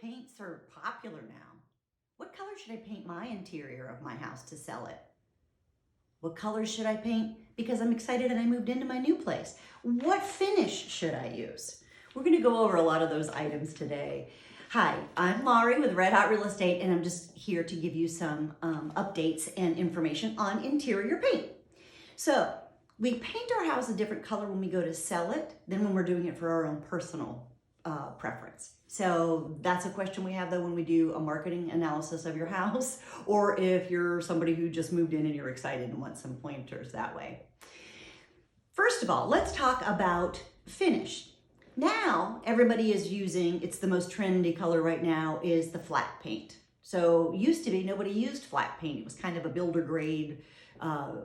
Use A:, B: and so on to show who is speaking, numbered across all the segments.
A: paints are popular now. What color should I paint my interior of my house to sell it? What colors should I paint because I'm excited and I moved into my new place? What finish should I use? We're going to go over a lot of those items today. Hi, I'm Laurie with Red Hot Real Estate, and I'm just here to give you some updates and information on interior paint. So we paint our house a different color when we go to sell it than when we're doing it for our own personal preference. So that's a question we have though when we do a marketing analysis of your house, or if you're somebody who just moved in and you're excited and want some pointers that way. First of all, let's talk about finish. Now everybody is using, it's the most trendy color right now, is the flat paint. So used to be nobody used flat paint. It was kind of a builder grade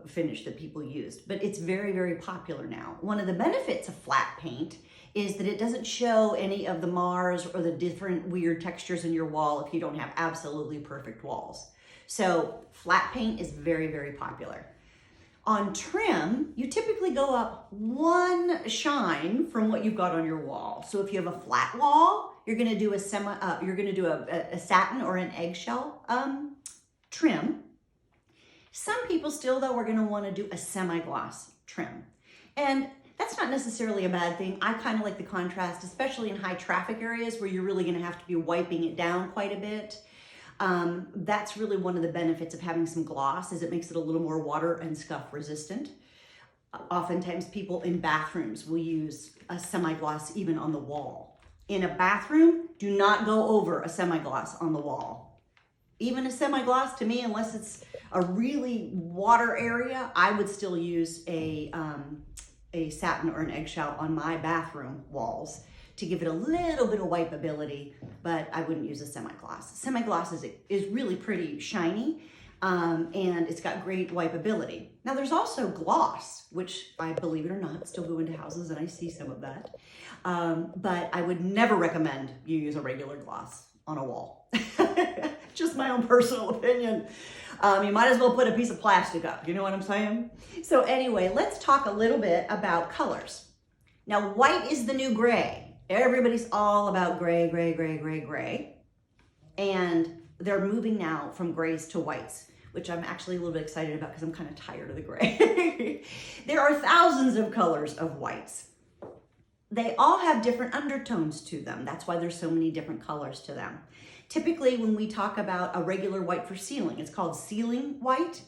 A: finish that people used, but it's very, very popular now. One of the benefits of flat paint is that it doesn't show any of the Mars or the different weird textures in your wall if you don't have absolutely perfect walls. So flat paint is very, very popular. On trim, you typically go up one shine from what you've got on your wall. So if you have a flat wall, you're going to do a satin or an eggshell trim. Some people still though are going to want to do a semi-gloss trim, and that's not necessarily a bad thing. I kind of like the contrast, especially in high traffic areas where you're really going to have to be wiping it down quite a bit. That's really one of the benefits of having some gloss, is it makes it a little more water and scuff resistant. Oftentimes people in bathrooms will use a semi-gloss even on the wall. In a bathroom, do not go over a semi-gloss on the wall. Even a semi-gloss, to me, unless it's a really water area, I would still use a satin or an eggshell on my bathroom walls to give it a little bit of wipeability, but I wouldn't use a semi-gloss. Semi-gloss is really pretty shiny, and it's got great wipeability. Now there's also gloss, which I believe it or not still go into houses, and I see some of that. But I would never recommend you use a regular gloss on a wall. Just my own personal opinion. You might as well put a piece of plastic up, you know what I'm saying? So anyway, let's talk a little bit about colors. Now, white is the new gray. Everybody's all about gray, gray, gray, gray, gray. And they're moving now from grays to whites, which I'm actually a little bit excited about because I'm kind of tired of the gray. There are thousands of colors of whites. They all have different undertones to them. That's why there's so many different colors to them. Typically, when we talk about a regular white for ceiling, it's called ceiling white,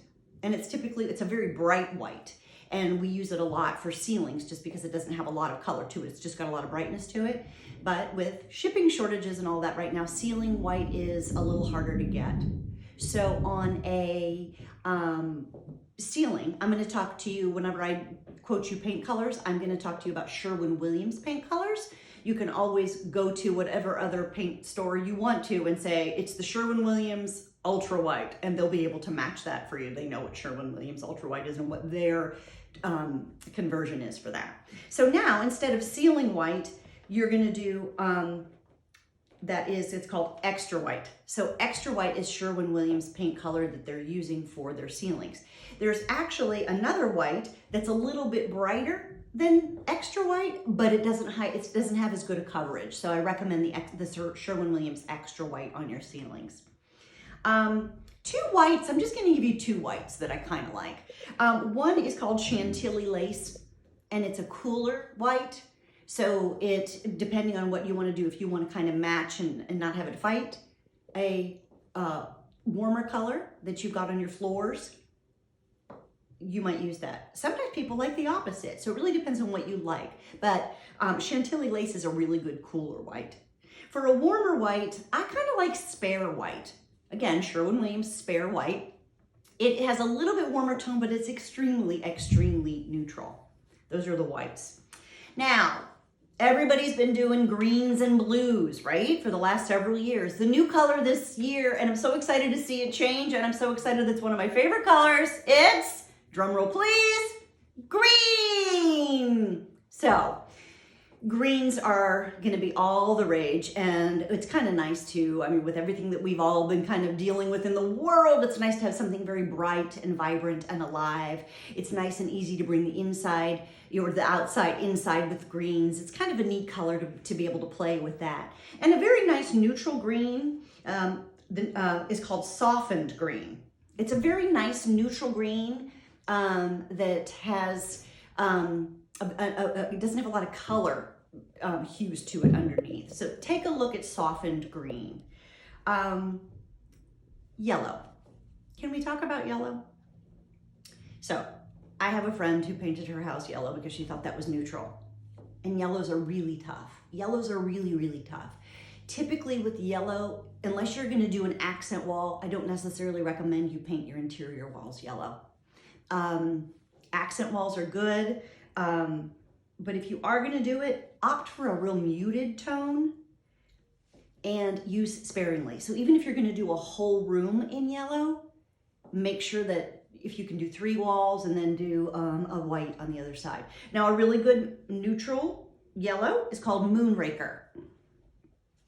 A: and it's a very bright white. And we use it a lot for ceilings just because it doesn't have a lot of color to it. It's just got a lot of brightness to it. But with shipping shortages and all that right now, ceiling white is a little harder to get. So on a ceiling, I'm going to talk to you, whenever I quote you paint colors, I'm going to talk to you about Sherwin-Williams paint colors. You can always go to whatever other paint store you want to and say, it's the Sherwin-Williams Ultra White, and they'll be able to match that for you. They know what Sherwin-Williams Ultra White is and what their conversion is for that. So now, instead of ceiling white, you're going to do, it's called extra white. So extra white is Sherwin-Williams paint color that they're using for their ceilings. There's actually another white that's a little bit brighter than extra white, but it doesn't have as good a coverage. So I recommend the Sherwin-Williams extra white on your ceilings. Two whites, I'm just going to give you two whites that I kind of like. One is called Chantilly Lace, and it's a cooler white. So it, depending on what you want to do, if you want to kind of match and not have it fight, a warmer color that you've got on your floors, you might use that. Sometimes people like the opposite, so it really depends on what you like. But Chantilly Lace is a really good cooler white. For a warmer white, I kind of like Spare White. Again, Sherwin-Williams Spare White. It has a little bit warmer tone, but it's extremely, extremely neutral. Those are the whites. Now, everybody's been doing greens and blues, right? For the last several years. The new color this year, and I'm so excited to see it change, and I'm so excited that's one of my favorite colors. It's, drum roll please, green. So, Greens are going to be all the rage, and it's kind of nice too. I mean, with everything that we've all been kind of dealing with in the world, it's nice to have something very bright and vibrant and alive. It's nice and easy to bring the inside or the outside inside with greens. It's kind of a neat color to be able to play with that. And a very nice neutral green is called softened green. It's a very nice neutral green that has, it doesn't have a lot of color hues to it underneath. So take a look at softened green. Yellow. Can we talk about yellow? So I have a friend who painted her house yellow because she thought that was neutral. And yellows are really tough. Yellows are really, really tough. Typically with yellow, unless you're gonna do an accent wall, I don't necessarily recommend you paint your interior walls yellow. Accent walls are good, but if you are gonna do it, opt for a real muted tone and use sparingly. So even if you're gonna do a whole room in yellow, make sure that if you can do 3 walls and then do a white on the other side. Now a really good neutral yellow is called Moonraker.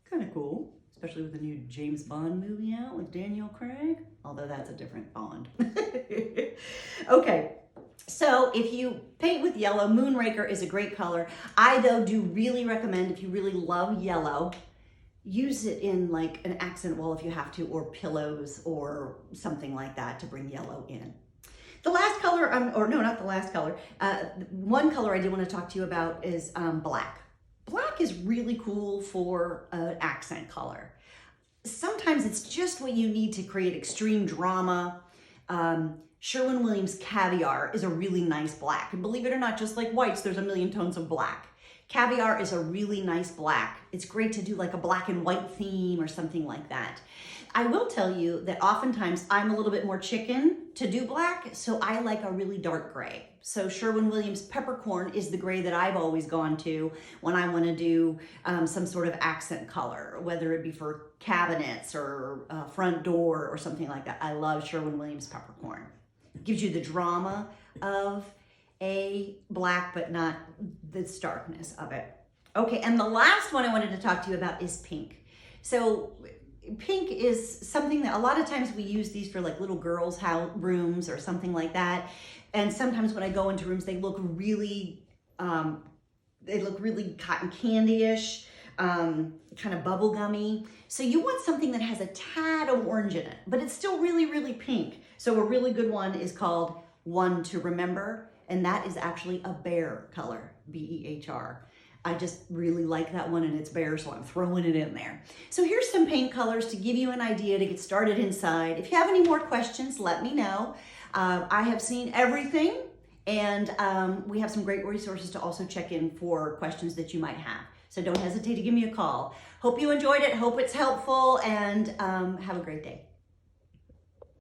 A: Kind of cool, especially with the new James Bond movie out with Daniel Craig, although that's a different Bond. Okay, so if you paint with yellow, Moonraker is a great color. I, though, do really recommend, if you really love yellow, use it in like an accent wall if you have to, or pillows or something like that to bring yellow in. The last color, or no, not the last color, one color I did want to talk to you about is black. Black is really cool for an accent color. Sometimes it's just what you need to create extreme drama. Sherwin-Williams Caviar is a really nice black. And believe it or not, just like whites, there's a million tones of black. Caviar is a really nice black. It's great to do like a black and white theme or something like that. I will tell you that oftentimes I'm a little bit more chicken to do black, so I like a really dark gray. So Sherwin-Williams Peppercorn is the gray that I've always gone to when I want to do some sort of accent color, whether it be for cabinets or front door or something like that. I love Sherwin-Williams Peppercorn. It gives you the drama of a black, but not the starkness of it. Okay, and the last one I wanted to talk to you about is pink. So pink is something that a lot of times we use these for like little girls' house rooms or something like that. And sometimes when I go into rooms, they look really cotton candy-ish, kind of bubblegummy. So you want something that has a tad of orange in it, but it's still really, really pink. So a really good one is called One to Remember, and that is actually a bear color, B-E-H-R. I just really like that one, and it's bear, so I'm throwing it in there. So here's some paint colors to give you an idea to get started inside. If you have any more questions, let me know. I have seen everything, and we have some great resources to also check in for questions that you might have. So don't hesitate to give me a call. Hope you enjoyed it, hope it's helpful, and have a great day.